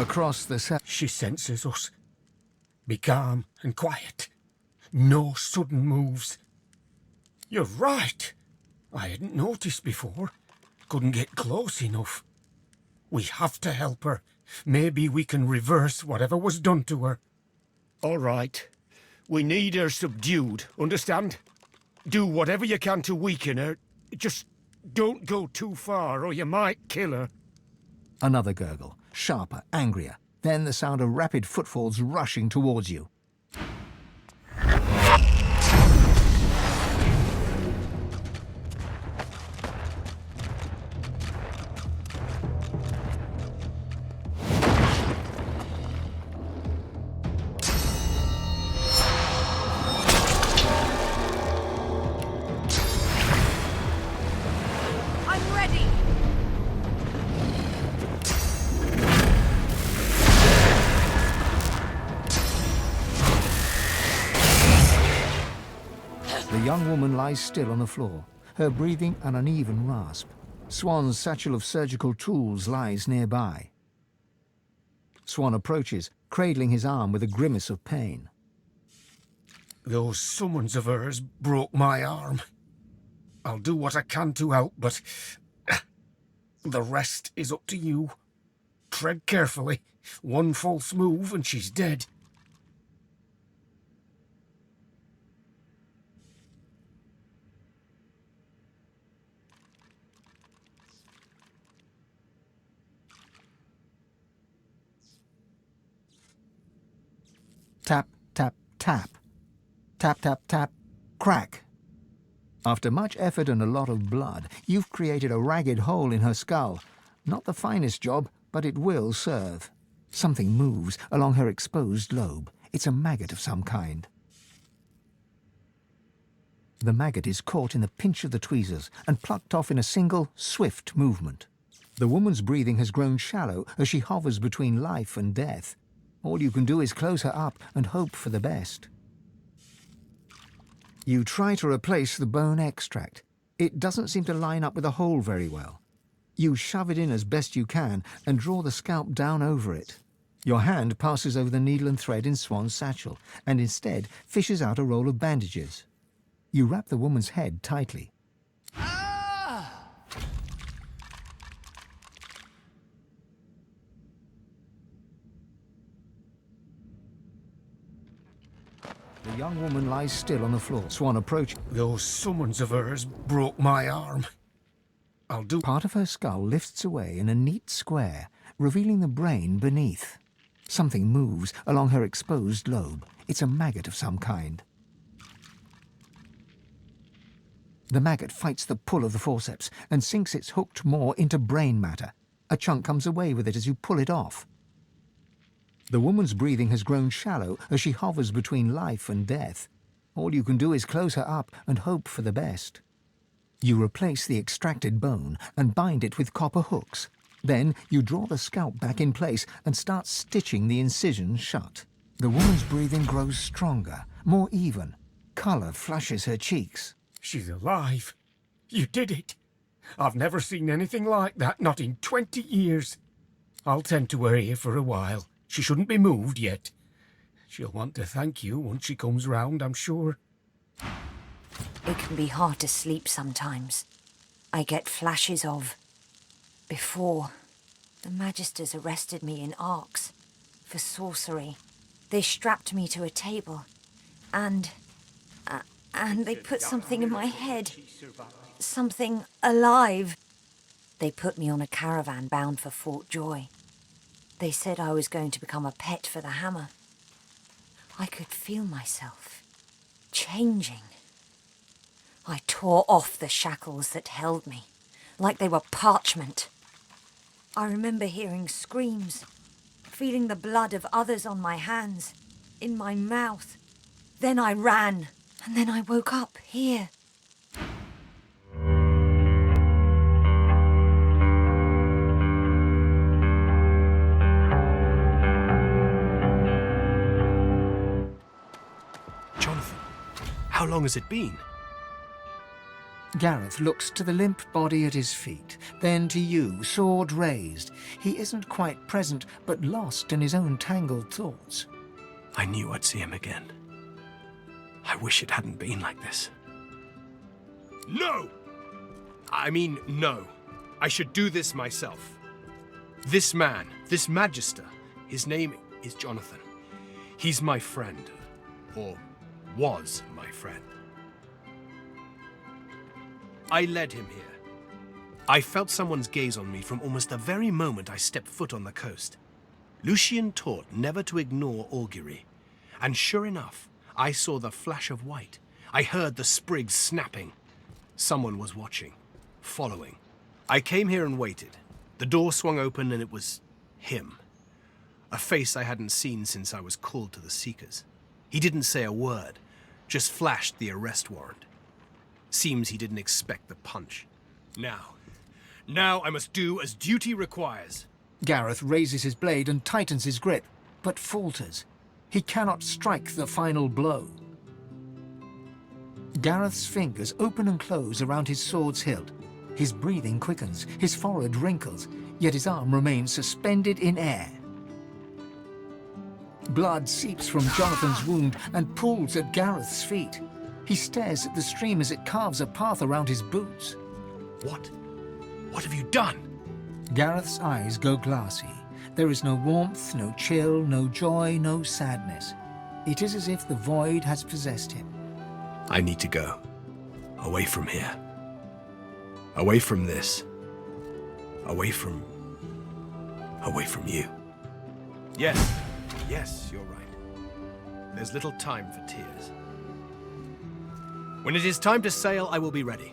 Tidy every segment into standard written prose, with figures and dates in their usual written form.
Across the She senses us. Be calm and quiet. No sudden moves. You're right. I hadn't noticed before. Couldn't get close enough. We have to help her. Maybe we can reverse whatever was done to her. All right. We need her subdued, understand? Do whatever you can to weaken her. Just don't go too far or you might kill her. Another gurgle, sharper, angrier. Then the sound of rapid footfalls rushing towards you. The young woman lies still on the floor, her breathing an uneven rasp. Swan's satchel of surgical tools lies nearby. Swan approaches, cradling his arm with a grimace of pain. Those summons of hers broke my arm. I'll do what I can to help, but the rest is up to you. Tread carefully. One false move and she's dead. Tap, tap, tap. Tap, tap, tap. Crack. After much effort and a lot of blood, you've created a ragged hole in her skull. Not the finest job, but it will serve. Something moves along her exposed lobe. It's a maggot of some kind. The maggot is caught in the pinch of the tweezers and plucked off in a single, swift movement. The woman's breathing has grown shallow as she hovers between life and death. All you can do is close her up and hope for the best. You try to replace the bone extract. It doesn't seem to line up with the hole very well. You shove it in as best you can and draw the scalp down over it. Your hand passes over the needle and thread in Swan's satchel and instead fishes out a roll of bandages. You wrap the woman's head tightly. The young woman lies still on the floor. Swan approaches. Those summons of hers broke my arm. I'll do... Part of her skull lifts away in a neat square, revealing the brain beneath. Something moves along her exposed lobe. It's a maggot of some kind. The maggot fights the pull of the forceps and sinks its hooked maw into brain matter. A chunk comes away with it as you pull it off. The woman's breathing has grown shallow as she hovers between life and death. All you can do is close her up and hope for the best. You replace the extracted bone and bind it with copper hooks. Then you draw the scalp back in place and start stitching the incision shut. The woman's breathing grows stronger, more even. Colour flushes her cheeks. She's alive. You did it. I've never seen anything like that, not in 20 years. I'll tend to her here for a while. She shouldn't be moved yet. She'll want to thank you once she comes round, I'm sure. It can be hard to sleep sometimes. I get flashes of... Before, the Magisters arrested me in Arcs for sorcery. They strapped me to a table, and they put something in my head. Something alive. They put me on a caravan bound for Fort Joy. They said I was going to become a pet for the hammer. I could feel myself changing. I tore off the shackles that held me, like they were parchment. I remember hearing screams, feeling the blood of others on my hands, in my mouth. Then I ran, and then I woke up here. How long has it been? Gareth looks to the limp body at his feet, then to you, sword raised. He isn't quite present, but lost in his own tangled thoughts. I knew I'd see him again. I wish it hadn't been like this. No! I mean, no. I should do this myself. This man, this magister, his name is Jonathan. He's my friend. Or was my friend. I led him here. I felt someone's gaze on me from almost the very moment I stepped foot on the coast. Lucian taught never to ignore augury. And sure enough, I saw the flash of white. I heard the sprigs snapping. Someone was watching, following. I came here and waited. The door swung open and it was him. A face I hadn't seen since I was called to the Seekers. He didn't say a word, just flashed the arrest warrant. Seems he didn't expect the punch. Now I must do as duty requires. Gareth raises his blade and tightens his grip, but falters. He cannot strike the final blow. Gareth's fingers open and close around his sword's hilt. His breathing quickens, his forehead wrinkles, yet his arm remains suspended in air. Blood seeps from Jonathan's wound and pools at Gareth's feet. He stares at the stream as it carves a path around his boots. What? What have you done? Gareth's eyes go glassy. There is no warmth, no chill, no joy, no sadness. It is as if the void has possessed him. I need to go. Away from here. Away from this. Away from you. Yes, you're right. There's little time for tears. When it is time to sail, I will be ready.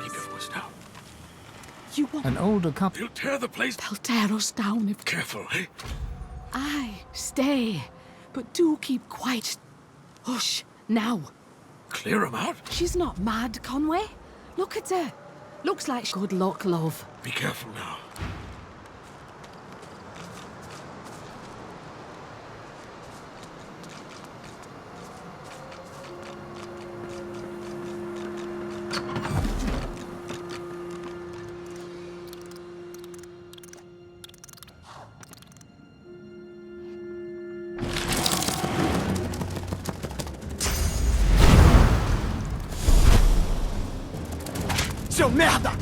Keep your voice down. You won't. An older couple. They'll tear the place. They'll tear us down if... Careful, eh? Aye, stay. But do keep quiet. Hush, now. Clear 'em out. She's not mad, Conway. Look at her. Looks like good luck, love. Be careful now. Seu merda!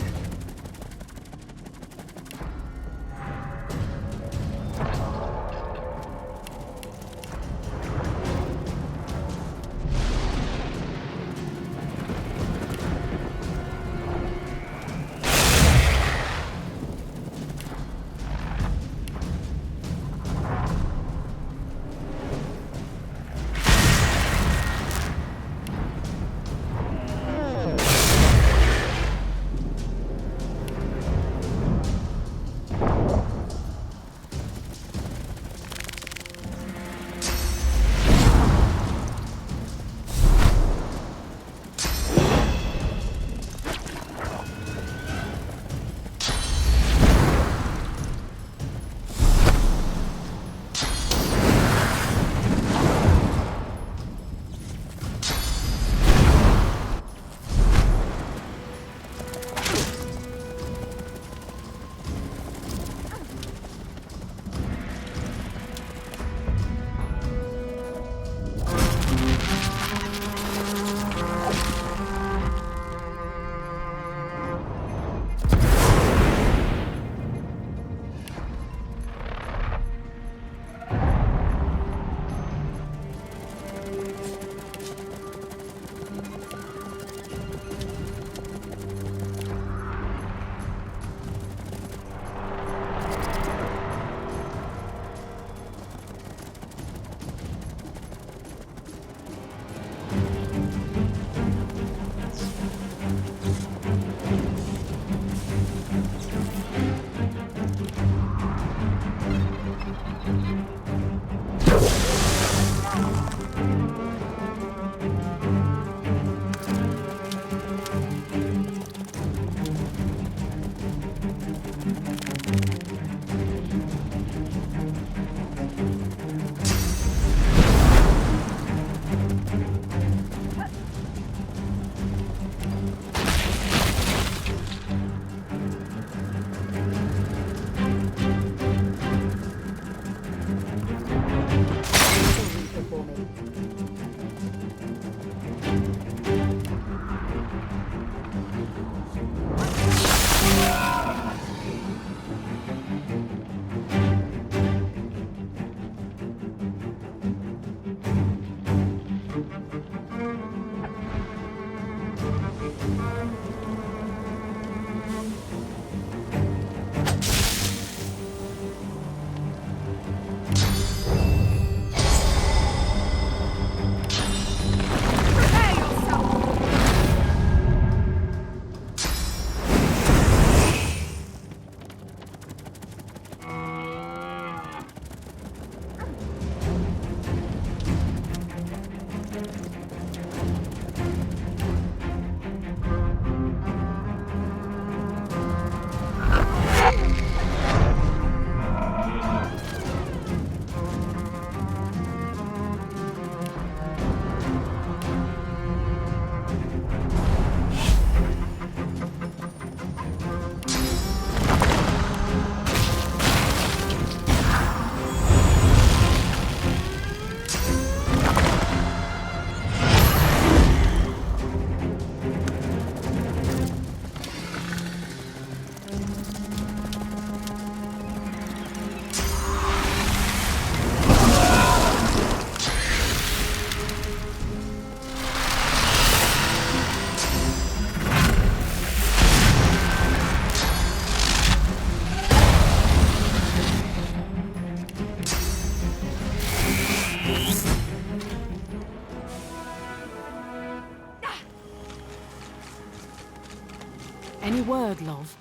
Any word, love?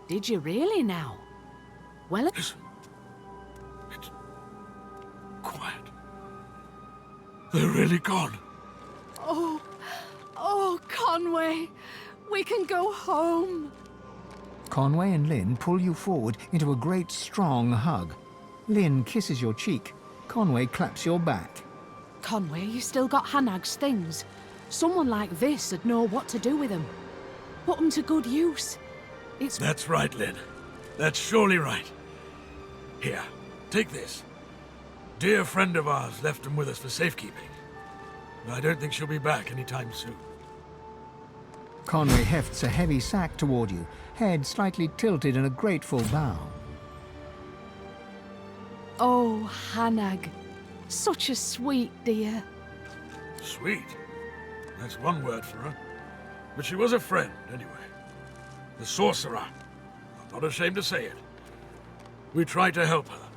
Did you really now? Well, Listen. It's quiet. They're really gone. oh, Conway, we can go home. Conway and Lynn pull you forward into a great strong hug. Lynn kisses your cheek. Conway claps your back. Conway, you still got Hanag's things. Someone like this would know what to do with them. Put them to good use. It's... That's right, Lynn. That's surely right. Here, take this. Dear friend of ours left them with us for safekeeping. I don't think she'll be back anytime soon. Conway hefts a heavy sack toward you, head slightly tilted in a grateful bow. Oh, Hanag. Such a sweet dear. Sweet. That's one word for her. But she was a friend, anyway. The sorcerer. I'm not ashamed to say it. We tried to help her.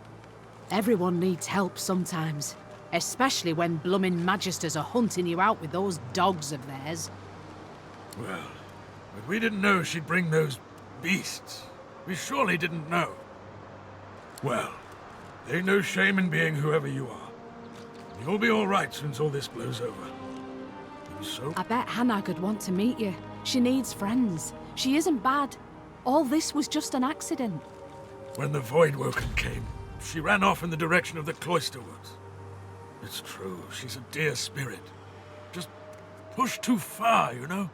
Everyone needs help sometimes. Especially when bloomin' magisters are hunting you out with those dogs of theirs. Well, but we didn't know she'd bring those beasts. We surely didn't know. Well, ain't no shame in being whoever you are. You'll be all right soon as all this blows over. And so... I bet Hanag would want to meet you. She needs friends. She isn't bad. All this was just an accident. When the Voidwoken came, she ran off in the direction of the cloister woods. It's true, she's a dear spirit. Just push too far, you know?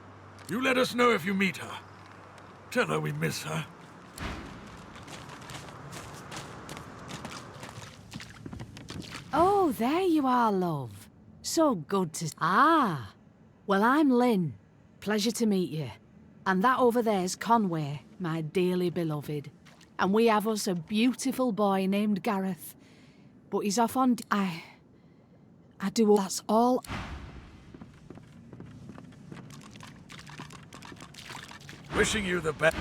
You let us know if you meet her. Tell her we miss her. Oh, there you are, love. So good to... Ah! Well, I'm Lynn. Pleasure to meet you. And that over there's Conway, my dearly beloved. And we have us a beautiful boy named Gareth. But he's off on... I do... That's all... Wishing you the best.